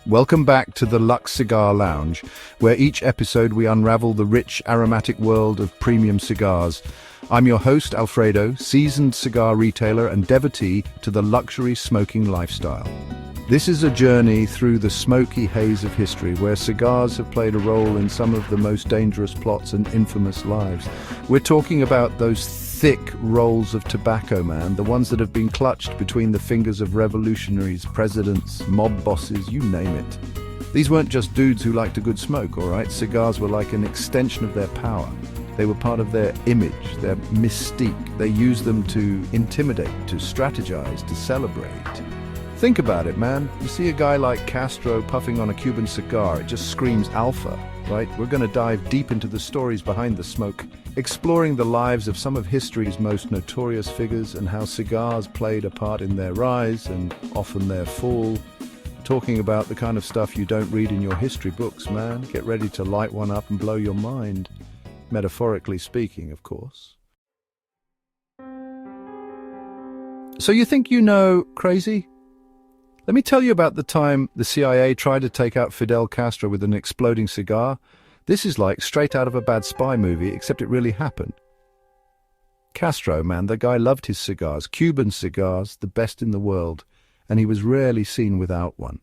Welcome back to the Lux Cigar Lounge, where each episode we unravel the rich, aromatic world of premium cigars. I'm your host, Alfredo, seasoned cigar retailer and devotee to the luxury smoking lifestyle. This is a journey through the smoky haze of history, where cigars have played a role in some of the most dangerous plots and infamous lives. We're talking about those thick rolls of tobacco, man, the ones that have been clutched between the fingers of revolutionaries, presidents, mob bosses, you name it. These weren't just dudes who liked a good smoke, all right? Cigars were like an extension of their power. They were part of their image, their mystique. They used them to intimidate, to strategize, to celebrate. Think about it, man. You see a guy like Castro puffing on a Cuban cigar, it just screams alpha, right? We're going to dive deep into the stories behind the smoke, exploring the lives of some of history's most notorious figures and how cigars played a part in their rise and often their fall. Talking about the kind of stuff you don't read in your history books, man. Get ready to light one up and blow your mind. Metaphorically speaking, of course. So you think you know crazy? Let me tell you about the time the CIA tried to take out Fidel Castro with an exploding cigar. This is like straight out of a bad spy movie, except it really happened. Castro, man, the guy loved his cigars, Cuban cigars, the best in the world, and he was rarely seen without one.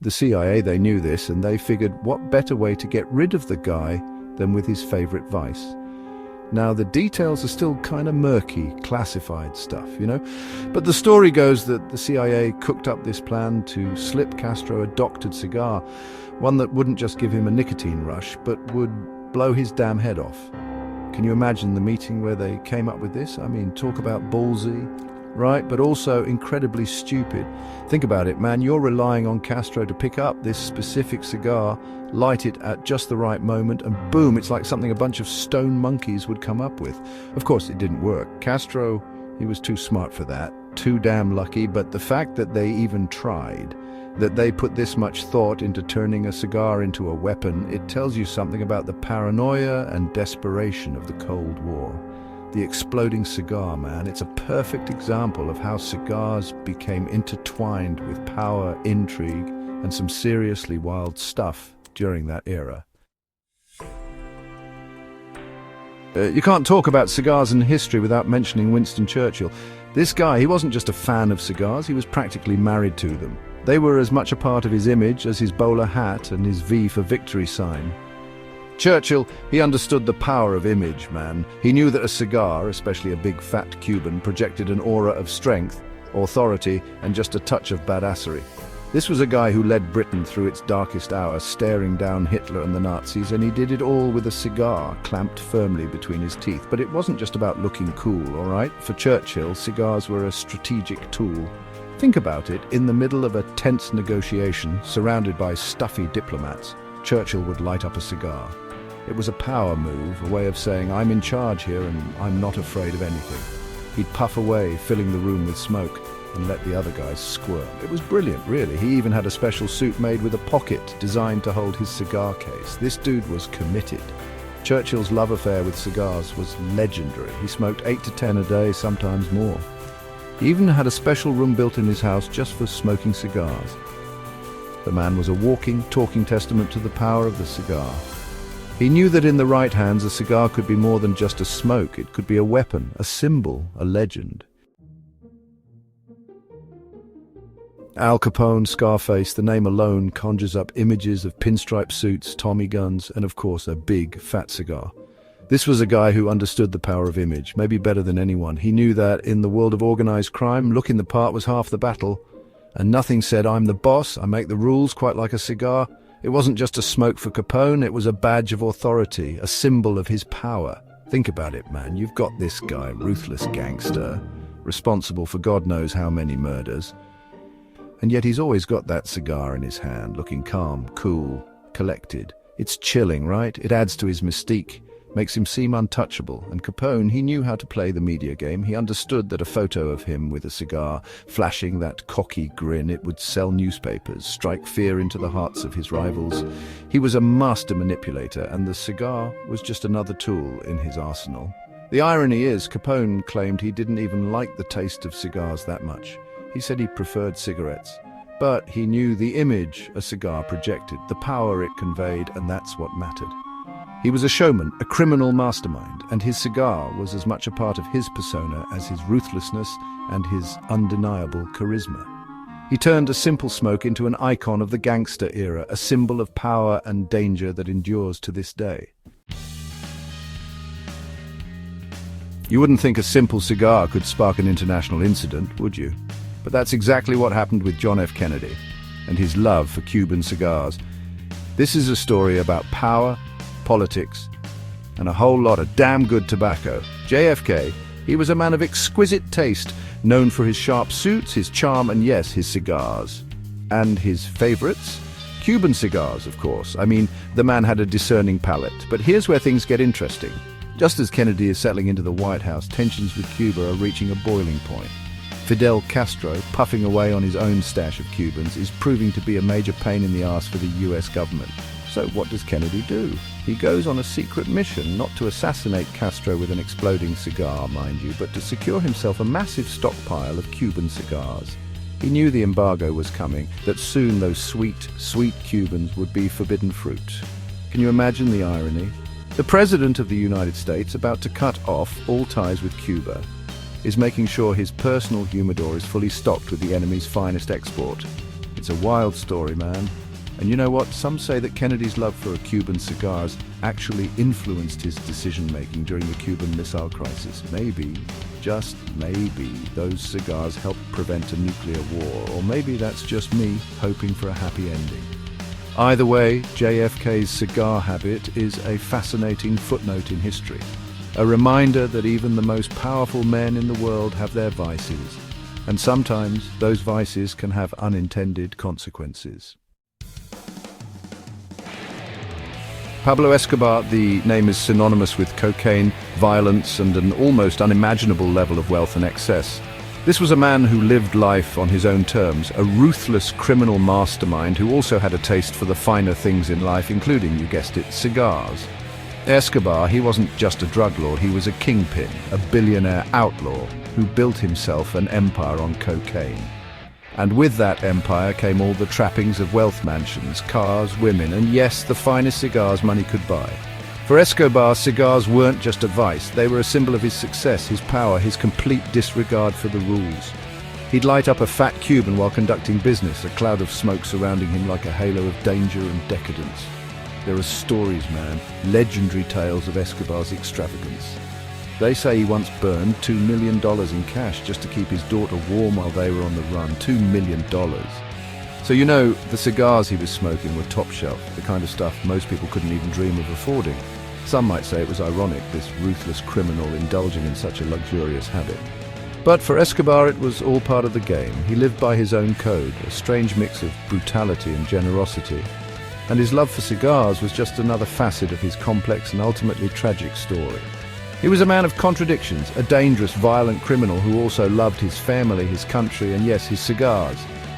The CIA, they knew this, and they figured what better way to get rid of the guy than with his favorite vice. Now, the details are still kind of murky, classified stuff, you know? But the story goes that the CIA cooked up this plan to slip Castro a doctored cigar, one that wouldn't just give him a nicotine rush, but would blow his damn head off. Can you imagine the meeting where they came up with this? I mean, talk about ballsy, right? But also incredibly stupid. Think about it, man. You're relying on Castro to pick up this specific cigar, light it at just the right moment, and boom, it's like something a bunch of stone monkeys would come up with. Of course, it didn't work. Castro, he was too smart for that, too damn lucky, but the fact that they even tried, that they put this much thought into turning a cigar into a weapon, it tells you something about the paranoia and desperation of the Cold War. The exploding cigar, man, it's a perfect example of how cigars became intertwined with power, intrigue, and some seriously wild stuff during that era. You can't talk about cigars in history without mentioning Winston Churchill. This guy, he wasn't just a fan of cigars, he was practically married to them. They were as much a part of his image as his bowler hat and his V for victory sign. Churchill, he understood the power of image, man. He knew that a cigar, especially a big fat Cuban, projected an aura of strength, authority, and just a touch of badassery. This was a guy who led Britain through its darkest hour, staring down Hitler and the Nazis, and he did it all with a cigar clamped firmly between his teeth. But it wasn't just about looking cool, all right? For Churchill, cigars were a strategic tool. Think about it, in the middle of a tense negotiation, surrounded by stuffy diplomats, Churchill would light up a cigar. It was a power move, a way of saying, I'm in charge here and I'm not afraid of anything. He'd puff away, filling the room with smoke, and let the other guys squirm. It was brilliant, really. He even had a special suit made with a pocket designed to hold his cigar case. This dude was committed. Churchill's love affair with cigars was legendary. He smoked 8 to 10 a day, sometimes more. He even had a special room built in his house just for smoking cigars. The man was a walking, talking testament to the power of the cigar. He knew that in the right hands a cigar could be more than just a smoke. It could be a weapon, a symbol, a legend. Al Capone, Scarface, the name alone conjures up images of pinstripe suits, Tommy guns, and of course a big, fat cigar. This was a guy who understood the power of image, maybe better than anyone. He knew that in the world of organized crime, looking the part was half the battle. And nothing said, I'm the boss, I make the rules, quite like a cigar. It wasn't just a smoke for Capone, it was a badge of authority, a symbol of his power. Think about it, man. You've got this guy, ruthless gangster, responsible for God knows how many murders. And yet he's always got that cigar in his hand, looking calm, cool, collected. It's chilling, right? It adds to his mystique, makes him seem untouchable. And Capone, he knew how to play the media game. He understood that a photo of him with a cigar, flashing that cocky grin, it would sell newspapers, strike fear into the hearts of his rivals. He was a master manipulator, and the cigar was just another tool in his arsenal. The irony is, Capone claimed he didn't even like the taste of cigars that much. He said he preferred cigarettes. But he knew the image a cigar projected, the power it conveyed, and that's what mattered. He was a showman, a criminal mastermind, and his cigar was as much a part of his persona as his ruthlessness and his undeniable charisma. He turned a simple smoke into an icon of the gangster era, a symbol of power and danger that endures to this day. You wouldn't think a simple cigar could spark an international incident, would you? But that's exactly what happened with John F. Kennedy and his love for Cuban cigars. This is a story about power, politics, and a whole lot of damn good tobacco. JFK, he was a man of exquisite taste, known for his sharp suits, his charm, and yes, his cigars. And his favorites? Cuban cigars, of course. I mean, the man had a discerning palate. But here's where things get interesting. Just as Kennedy is settling into the White House, tensions with Cuba are reaching a boiling point. Fidel Castro, puffing away on his own stash of Cubans, is proving to be a major pain in the arse for the US government. So what does Kennedy do? He goes on a secret mission, not to assassinate Castro with an exploding cigar, mind you, but to secure himself a massive stockpile of Cuban cigars. He knew the embargo was coming, that soon those sweet, sweet Cubans would be forbidden fruit. Can you imagine the irony? The President of the United States, about to cut off all ties with Cuba, is making sure his personal humidor is fully stocked with the enemy's finest export. It's a wild story, man. And you know what? Some say that Kennedy's love for Cuban cigars actually influenced his decision-making during the Cuban Missile Crisis. Maybe, just maybe, those cigars helped prevent a nuclear war. Or maybe that's just me hoping for a happy ending. Either way, JFK's cigar habit is a fascinating footnote in history. A reminder that even the most powerful men in the world have their vices. And sometimes those vices can have unintended consequences. Pablo Escobar, the name is synonymous with cocaine, violence, and an almost unimaginable level of wealth and excess. This was a man who lived life on his own terms, a ruthless criminal mastermind who also had a taste for the finer things in life, including, you guessed it, cigars. Escobar, he wasn't just a drug lord, he was a kingpin, a billionaire outlaw who built himself an empire on cocaine. And with that empire came all the trappings of wealth mansions, cars, women, and yes, the finest cigars money could buy. For Escobar, cigars weren't just a vice, they were a symbol of his success, his power, his complete disregard for the rules. He'd light up a fat Cuban while conducting business, a cloud of smoke surrounding him like a halo of danger and decadence. There are stories, man, legendary tales of Escobar's extravagance. They say he once burned $2 million in cash just to keep his daughter warm while they were on the run. $2 million. So you know, the cigars he was smoking were top shelf, the kind of stuff most people couldn't even dream of affording. Some might say it was ironic, this ruthless criminal indulging in such a luxurious habit. But for Escobar, it was all part of the game. He lived by his own code, a strange mix of brutality and generosity. And his love for cigars was just another facet of his complex and ultimately tragic story. He was a man of contradictions, a dangerous, violent criminal who also loved his family, his country, and yes, his cigars.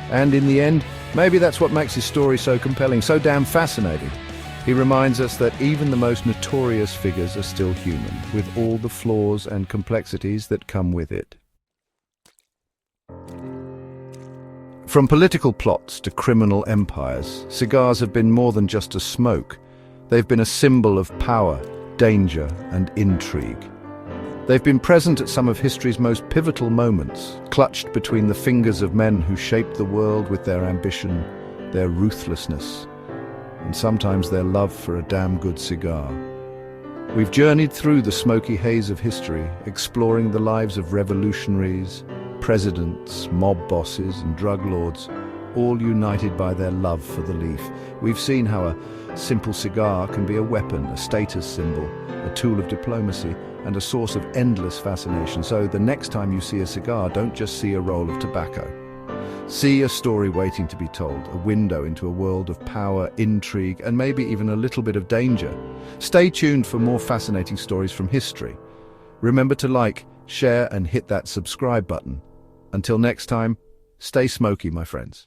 And in the end, maybe that's what makes his story so compelling, so damn fascinating. He reminds us that even the most notorious figures are still human, with all the flaws and complexities that come with it. From political plots to criminal empires, cigars have been more than just a smoke. They've been a symbol of power, danger, and intrigue. They've been present at some of history's most pivotal moments, clutched between the fingers of men who shaped the world with their ambition, their ruthlessness, and sometimes their love for a damn good cigar. We've journeyed through the smoky haze of history, exploring the lives of revolutionaries, presidents, mob bosses, and drug lords, all united by their love for the leaf. We've seen how a simple cigar can be a weapon, a status symbol, a tool of diplomacy, and a source of endless fascination. So the next time you see a cigar, don't just see a roll of tobacco. See a story waiting to be told, a window into a world of power, intrigue, and maybe even a little bit of danger. Stay tuned for more fascinating stories from history. Remember to like, share, and hit that subscribe button. Until next time, stay smoky, my friends.